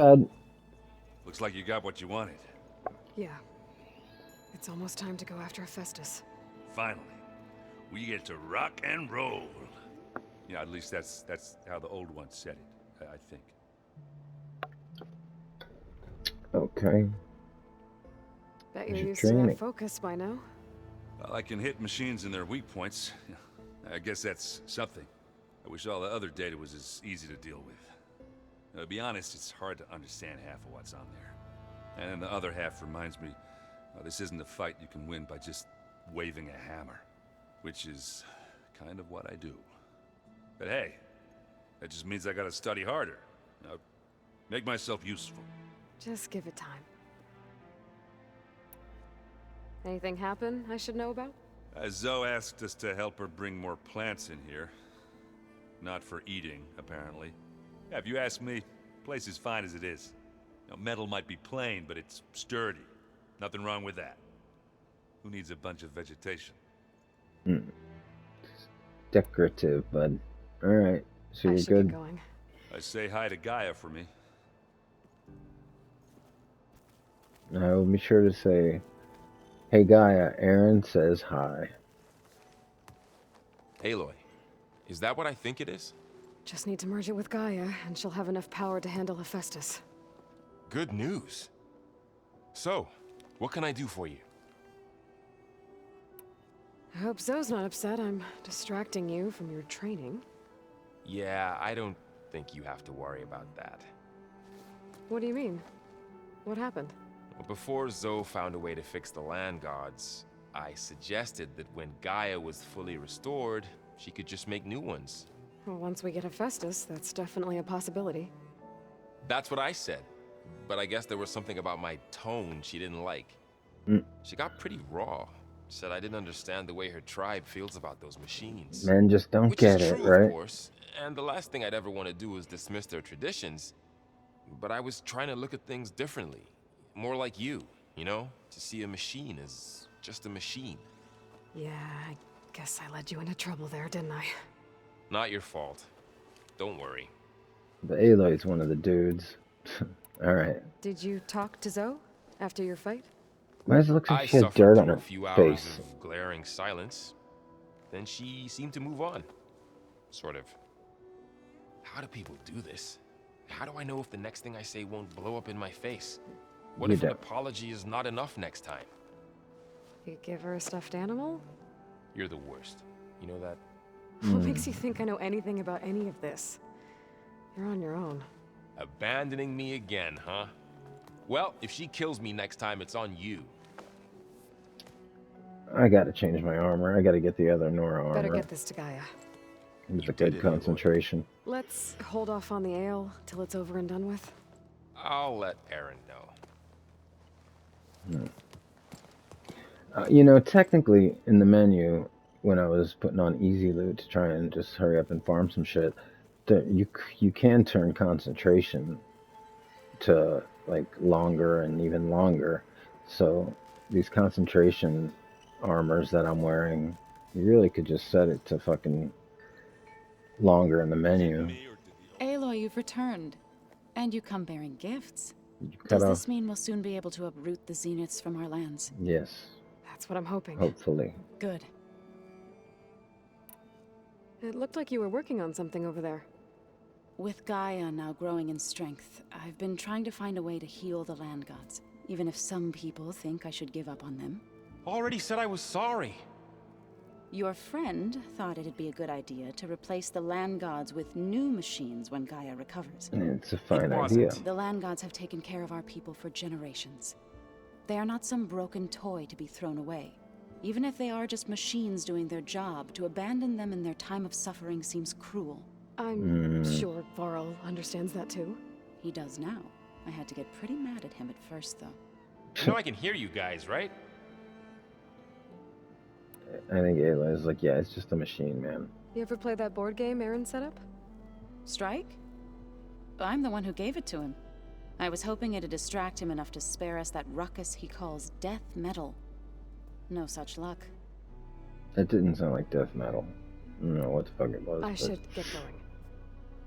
Uh, Looks like you got what you wanted. Yeah. It's almost time to go after Hephaestus. Finally. We get to rock and roll. Yeah, at least that's how the old one said it, I think. okay. Bet Where's you're your used to that training? focus by now. Well, I can hit machines in their weak points. I guess that's something. I wish all the other data was as easy to deal with. To be honest, it's hard to understand half of what's on there. And then the other half reminds me, this isn't a fight you can win by just waving a hammer. Which is kind of what I do. But hey, that just means I gotta study harder. Make myself useful. Just give it time. Anything happen I should know about? Zoe asked us to help her bring more plants in here. Not for eating, apparently. Yeah, if you ask me, the place is fine as it is. Metal might be plain, but it's sturdy. Nothing wrong with that. Who needs a bunch of vegetation? Decorative, bud. Alright, so I you're should good. get going. Say hi to Gaia for me. I will be sure to say, hey Gaia, Aaron says hi. Aloy, is that what I think it is? Just need to merge it with Gaia, and she'll have enough power to handle Hephaestus. Good news. So, what can I do for you? I hope Zoe's not upset I'm distracting you from your training. Yeah, I don't think you have to worry about that. What do you mean? What happened? Before Zoe found a way to fix the land gods, I suggested that when Gaia was fully restored, she could just make new ones. Well, once we get Hephaestus, that's definitely a possibility. That's what I said. But I guess there was something about my tone she didn't like. She got pretty raw. Said I didn't understand the way her tribe feels about those machines. Men just don't Which get is it, true, right? of course. And the last thing I'd ever want to do is dismiss their traditions. But I was trying to look at things differently. More like you know? To see a machine as just a machine. Yeah, I guess I led you into trouble there, didn't I? Not your fault. Don't worry. But Aloy's one of the dudes. Alright. Did you talk to Zoe after your fight? Why does it look like I she had suffered dirt on through her a few hours face? of glaring silence. Then she seemed to move on. Sort of. How do people do this? How do I know if the next thing I say won't blow up in my face? What You if an don't. apology is not enough next time? You give her a stuffed animal? You're the worst. You know that? What makes you think I know anything about any of this? You're on your own. Abandoning me again, huh? Well, if she kills me next time, it's on you. I gotta change my armor. I gotta get the other Nora armor. Better get this to Gaia. It was You a did good it, Aloy. concentration. Let's hold off on the ale till it's over and done with. I'll let Aaron know. You know, technically, in the menu, when I was putting on easy loot to try and just hurry up and farm some shit, you can turn concentration to like longer and even longer. So these concentration armors that I'm wearing, you really could just set it to fucking longer in the menu. Aloy, you've returned. And you come bearing gifts. You cut Does off. this mean we'll soon be able to uproot the zeniths from our lands? Yes, That's what I'm hoping. hopefully. Good. It looked like you were working on something over there. With Gaia now growing in strength, I've been trying to find a way to heal the land gods, even if some people think I should give up on them. Already said I was sorry. Your friend thought it'd be a good idea to replace the land gods with new machines when Gaia recovers. It's a fine wasn't. idea. The land gods have taken care of our people for generations. They are not some broken toy to be thrown away. Even if they are just machines doing their job, to abandon them in their time of suffering seems cruel. I'm sure Varl understands that too. He does now. I had to get pretty mad at him at first, though. You know I can hear you guys, right? I think Ayla's like, yeah, it's just a machine, man. You ever play that board game Aaron set up? Strike? I'm the one who gave it to him. I was hoping it'd distract him enough to spare us that ruckus he calls death metal. No such luck. It didn't sound like death metal. I don't know what the fuck it was. I but- should get going.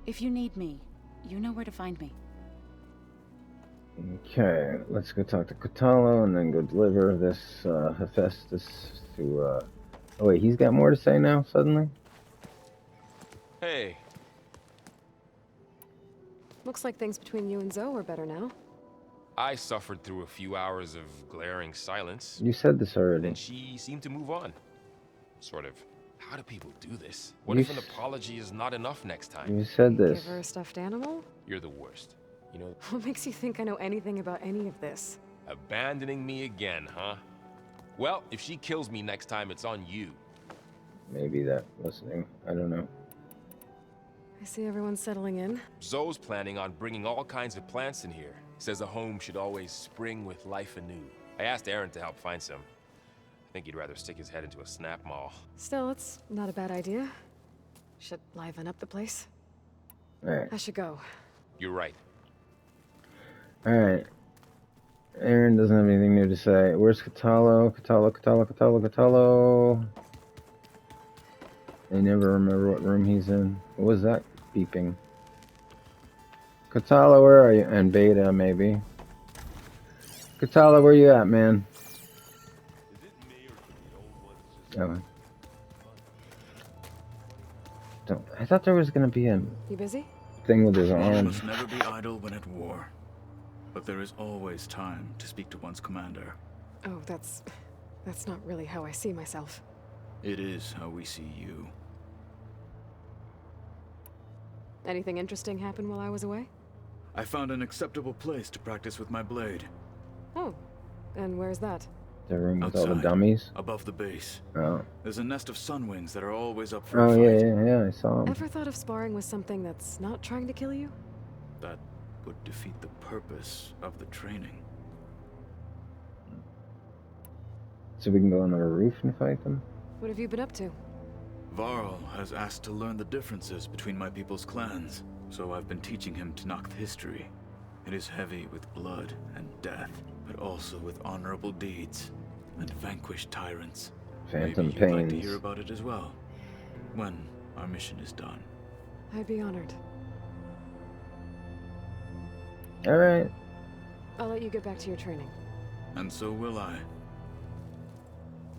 If you need me, you know where to find me. Okay, let's go talk to Kotallo and then go deliver this Hephaestus to. Oh wait, he's got more to say now. Suddenly. Hey, Looks like things between you and Zoe are better now. I suffered through a few hours of glaring silence. You said this already. Then she seemed to move on. Sort of. How do people do this? What You if an apology is not enough next time? You said Give this. her a stuffed animal? You're the worst. You know, What makes you think I know anything about any of this? abandoning me again, huh? Well, if she kills me next time, it's on you. Maybe that listening. I don't know. I see everyone's settling in. Zoe's planning on bringing all kinds of plants in here. Says a home should always spring with life anew. I asked Aaron to help find some. I think he'd rather stick his head into a snap mall. Still, it's not a bad idea. Should liven up the place. Alright. I should go. You're right. Alright. Aaron doesn't have anything new to say. Where's Kotallo? Kotallo. I never remember what room he's in. What was that beeping? Kotallo, where are you? And Beta, maybe. Kotallo, where you at, man? Oh. I thought there was gonna be a You busy? thing with his One arm. must never be idle when at war. But there is always time to speak to one's commander. Oh, that's not really how I see myself. It is how we see you. Anything interesting happen while I was away? I found an acceptable place to practice with my blade. Oh, and where's that? The room with all the Outside. dummies. Above the base. Oh. There's a nest of sunwings that are always up for Oh a yeah, fight. yeah, I saw him. Ever thought of sparring with something that's not trying to kill you? That would defeat the purpose of the training. So we can go on the roof and fight them? What have you been up to? Varl has asked to learn the differences between my people's clans, so I've been teaching him Tenakth history. It is heavy with blood and death, but also with honorable deeds and vanquished tyrants. Phantom Maybe you'd like to pains. hear about it as well, when our mission is done. I'd be honored. Alright. I'll let you get back to your training. And so will I.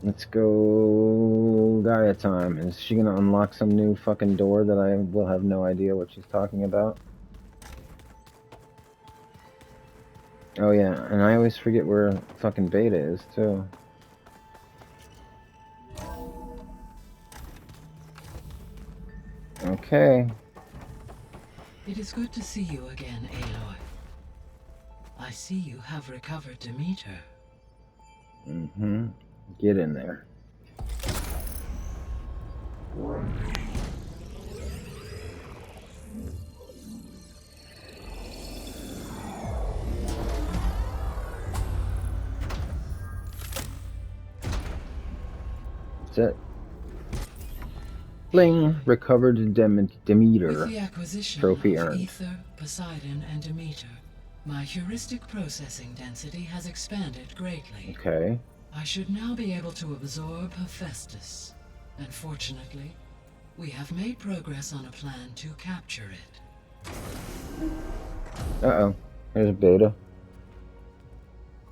Let's go Gaia time. Is she gonna unlock some new fucking door that I will have no idea what she's talking about? Oh yeah, and I always forget where fucking Beta is too. Okay. It is good to see you again, Aloy. I see you have recovered Demeter. Mm-hmm. Get in there. That's it. Bling! Recovered Demeter. With the acquisition Trophy of earned. Ether, Poseidon, and Demeter, my heuristic processing density has expanded greatly. Okay. I should now be able to absorb Hephaestus. And fortunately, we have made progress on a plan to capture it. Uh-oh. Here's Beta.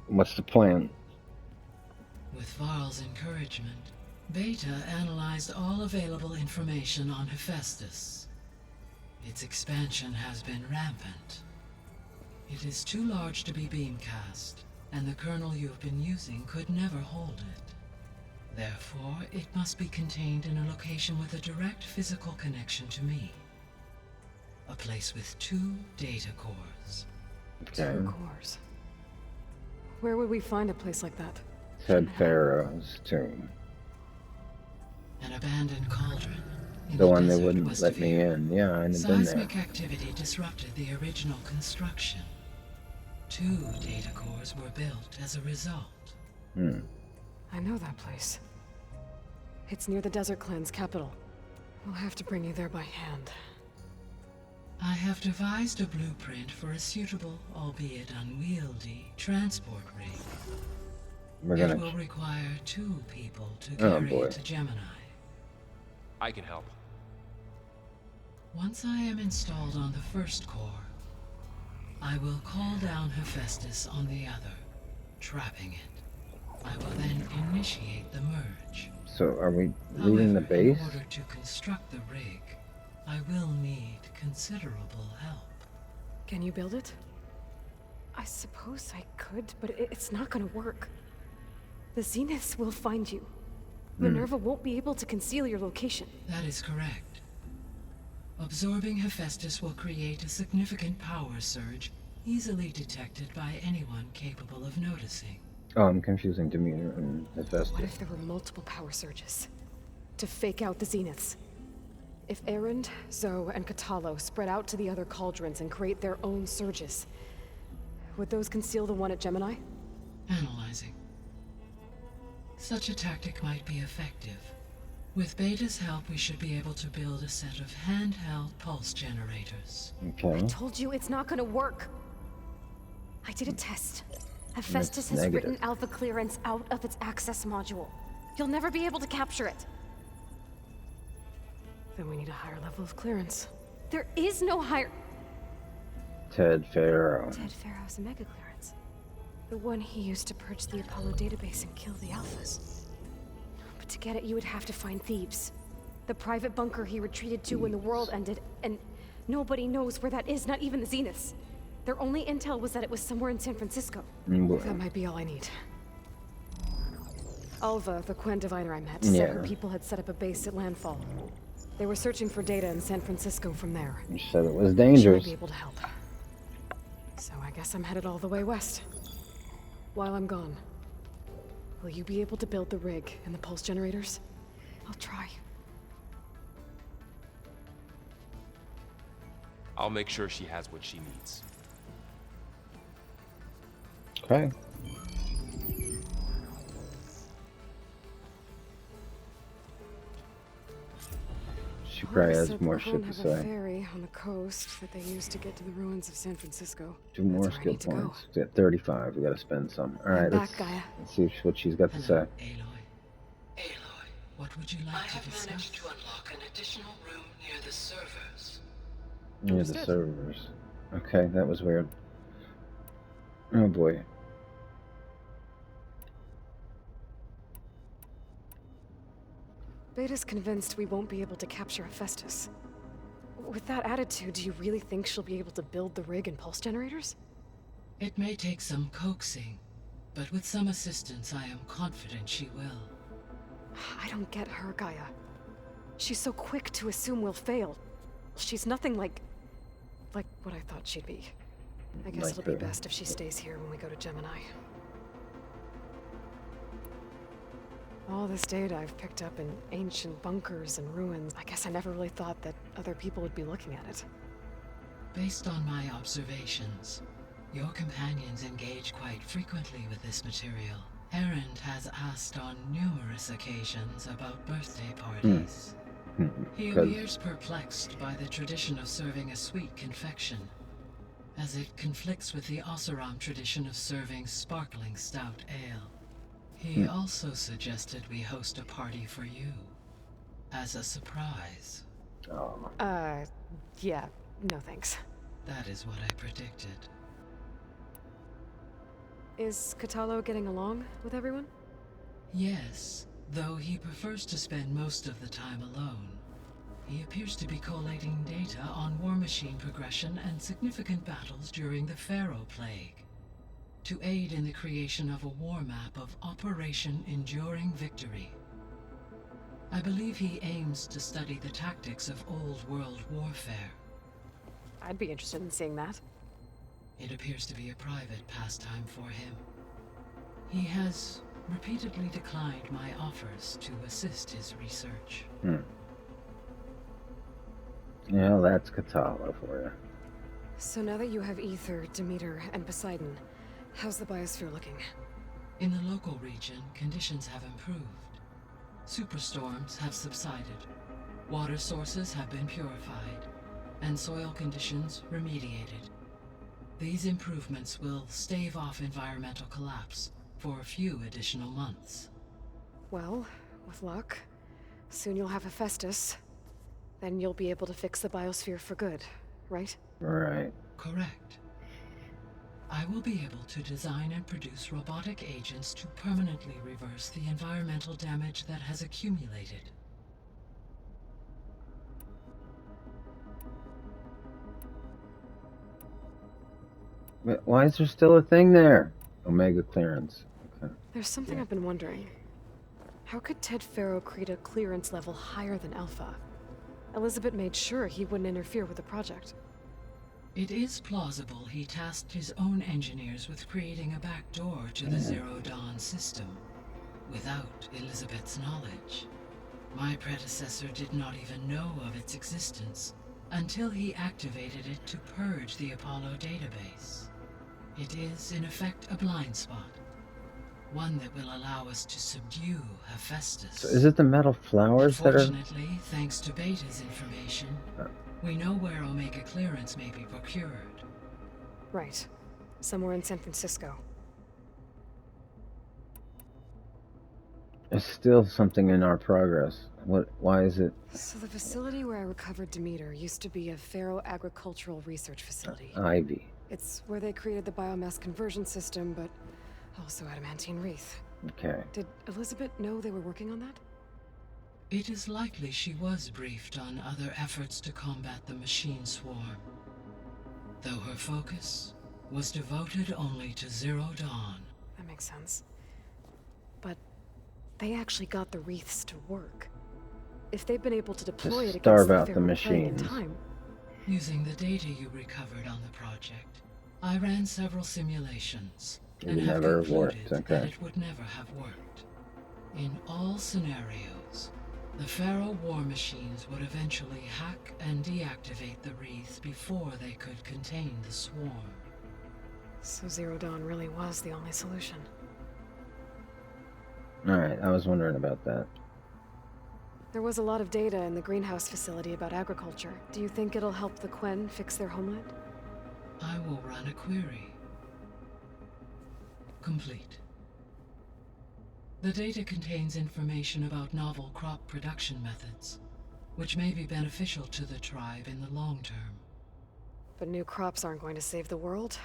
What's the plan? With Varl's encouragement, Beta analyzed all available information on Hephaestus. Its expansion has been rampant. It is too large to be beamcast, and the kernel you've been using could never hold it. Therefore, it must be contained in a location with a direct physical connection to me. A place with 2 data cores. Okay. 2 cores. Where would we find a place like that? Said Pharaoh's tomb. An abandoned cauldron. In The one they desert wouldn't west let of me here. in. Yeah, I'd have been there. Seismic activity disrupted the original construction. 2 data cores were built as a result. Hmm. I know that place. It's near the Desert Clan's capital. We'll have to bring you there by hand. I have devised a blueprint for a suitable, albeit unwieldy, transport rig. We're It gonna... will require 2 people to Oh, carry boy. it to Gemini. I can help. Once I am installed on the first core, I will call down Hephaestus on the other, trapping it. I will then initiate the merge. So are we leaving the However, base? in order to construct the rig, I will need considerable help. Can you build it? I suppose I could, but it's not gonna work. The Zeniths will find you. Minerva won't be able to conceal your location. That is correct. Absorbing Hephaestus will create a significant power surge, easily detected by anyone capable of noticing. Oh, I'm confusing Demeter and Hephaestus. What if there were multiple power surges? To fake out the Zeniths? If Erend, Zoe, and Katalo spread out to the other cauldrons and create their own surges, would those conceal the one at Gemini? Analyzing. Such a tactic might be effective. With Beta's help, we should be able to build a set of handheld pulse generators. Okay. I told you it's not gonna work. I did a test. Hephaestus has negative. written Alpha clearance out of its access module. You'll never be able to capture it. Then we need a higher level of clearance. There is no higher... Ted Pharaoh. Ted Pharaoh's mega clearance. The one he used to purge the Apollo database and kill the Alphas. But to get it, you would have to find Thebes. The private bunker he retreated to when the world ended, and nobody knows where that is, not even the Zeniths. Their only intel was that it was somewhere in San Francisco. That might be all I need. Alva, the Quen diviner I met, said her people had set up a base at landfall. They were searching for data in San Francisco from there. You said it was She dangerous. might be able to help. So I guess I'm headed all the way west. While I'm gone, will you be able to build the rig and the pulse generators? I'll try. I'll make sure she has what she needs. Okay. She probably has more shit to have a say. ferry on the coast that they use to get to the ruins of San Francisco. 2 more That's where I skill need to go. points. We got 35. We gotta spend some. I'm Alright, back, Gaia. let's see what she's got to Hello, say. Aloy. Aloy, what would you like I to have discuss? managed to unlock an additional room near the servers. Near the Understood. servers. Okay, that was weird. Oh boy. Beta's convinced we won't be able to capture Hephaestus. With that attitude, do you really think she'll be able to build the rig and pulse generators? It may take some coaxing, but with some assistance, I am confident she will. I don't get her, Gaia. She's so quick to assume we'll fail. She's nothing like what I thought she'd be. I guess Like it'll be Beta. best if she stays here when we go to Gemini. All this data I've picked up in ancient bunkers and ruins, I guess I never really thought that other people would be looking at it. Based on my observations, your companions engage quite frequently with this material. Erend has asked on numerous occasions about birthday parties. He Good. appears perplexed by the tradition of serving a sweet confection, as it conflicts with the Oseram tradition of serving sparkling stout ale. He also suggested we host a party for you, as a surprise. Oh. Yeah, no thanks. That is what I predicted. Is Katalo getting along with everyone? Yes, though he prefers to spend most of the time alone. He appears to be collating data on war machine progression and significant battles during the Pharaoh Plague, to aid in the creation of a war map of Operation Enduring Victory. I believe he aims to study the tactics of Old World warfare. I'd be interested in seeing that. It appears to be a private pastime for him. He has repeatedly declined my offers to assist his research. Yeah, that's Katala for you. So now that you have Ether, Demeter, and Poseidon, how's the biosphere looking? In the local region, conditions have improved. Superstorms have subsided. Water sources have been purified, and soil conditions remediated. These improvements will stave off environmental collapse for a few additional months. Well, with luck, soon you'll have Hephaestus. Then you'll be able to fix the biosphere for good, right? Right. Correct. I will be able to design and produce robotic agents to permanently reverse the environmental damage that has accumulated. But why is there still a thing there? Omega clearance. Okay. There's something I've been wondering. How could Ted Faro create a clearance level higher than Alpha? Elizabeth made sure he wouldn't interfere with the project. It is plausible he tasked his own engineers with creating a backdoor to the Zero Dawn system, without Elizabeth's knowledge. My predecessor did not even know of its existence until he activated it to purge the Apollo database. It is, in effect, a blind spot. One that will allow us to subdue Hephaestus. So is it the metal flowers that are... Fortunately, thanks to Beta's information, we know where Omega clearance may be procured. Right. Somewhere in San Francisco. There's still something in our progress. Why is it... So the facility where I recovered Demeter used to be a Faro agricultural research facility. Ivy. It's where they created the biomass conversion system, but also adamantine wreath. Okay. Did Elizabeth know they were working on that? It is likely she was briefed on other efforts to combat the machine swarm, though her focus was devoted only to Zero Dawn. That makes sense. But they actually got the wreaths to work. If they've been able to deploy it starve against out the Faro plague in machines. time. Using the data you recovered on the project, I ran several simulations and It have never concluded worked, that okay. it would never have worked. In all scenarios, the Faro war machines would eventually hack and deactivate the wreath before they could contain the swarm. So Zero Dawn really was the only solution. Alright, I was wondering about that. There was a lot of data in the greenhouse facility about agriculture. Do you think it'll help the Quen fix their homeland? I will run a query. Complete. The data contains information about novel crop production methods, which may be beneficial to the tribe in the long term. But new crops aren't going to save the world,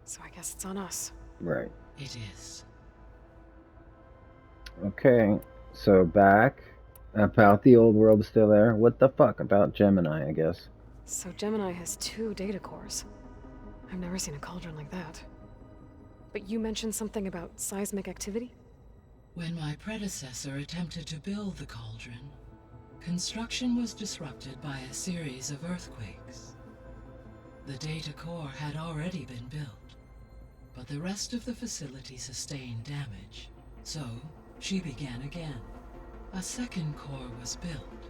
so I guess it's on us. Right. It is. Okay, so back about the old world is still there. What the fuck about Gemini, I guess? So Gemini has 2 data cores. I've never seen a cauldron like that. But you mentioned something about seismic activity? When my predecessor attempted to build the cauldron, construction was disrupted by a series of earthquakes. The data core had already been built, but the rest of the facility sustained damage. So, she began again. A second core was built.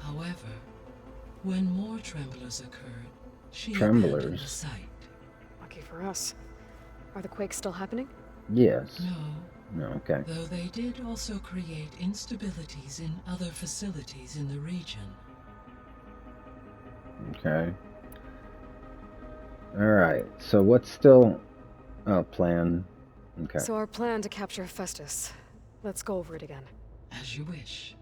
However, when more tremblers occurred, she abandoned the site. Lucky for us. Are the quakes still happening? Yes. No, No, okay. though they did also create instabilities in other facilities in the region. Okay. Alright, so what's still... Oh, plan. Okay. So our plan to capture Hephaestus. Let's go over it again. As you wish.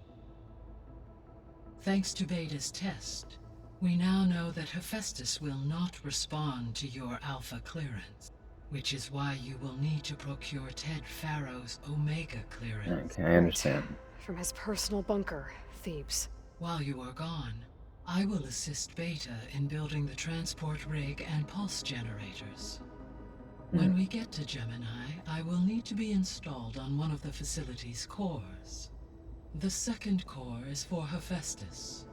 Thanks to Beta's test, we now know that Hephaestus will not respond to your Alpha clearance, which is why you will need to procure Ted Faro's Omega clearance. Okay, I understand. From his personal bunker, Thebes. While you are gone, I will assist Beta in building the transport rig and pulse generators. When we get to Gemini, I will need to be installed on one of the facility's cores. The second core is for Hephaestus.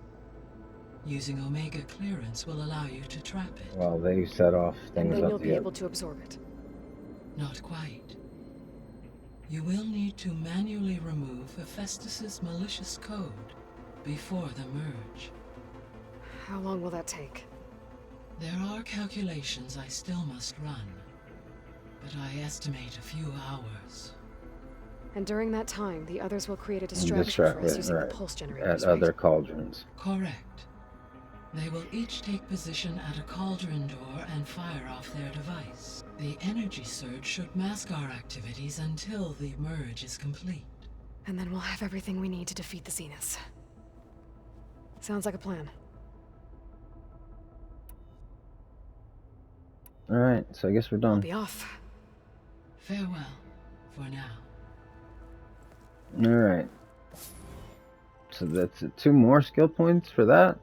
Using Omega clearance will allow you to trap it. Well, they set off And things then up you'll be here. able to absorb it. Not quite. You will need to manually remove Hephaestus's malicious code before the merge. How long will that take? There are calculations I still must run, but I estimate a few hours. And during that time, the others will create a distraction for us using the pulse generators, At right? other cauldrons. Correct. They will each take position at a cauldron door and fire off their device. The energy surge should mask our activities until the merge is complete. And then we'll have everything we need to defeat the Zeniths. Sounds like a plan. Alright, so I guess we're I'll done. be off. Farewell, for now. Alright. So that's it. 2 more skill points for that?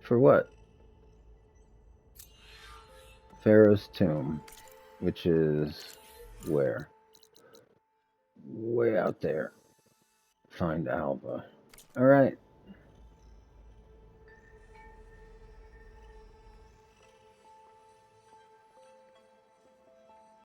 For what? Pharaoh's Tomb, which is where? Way out there. Find Alva. Alright.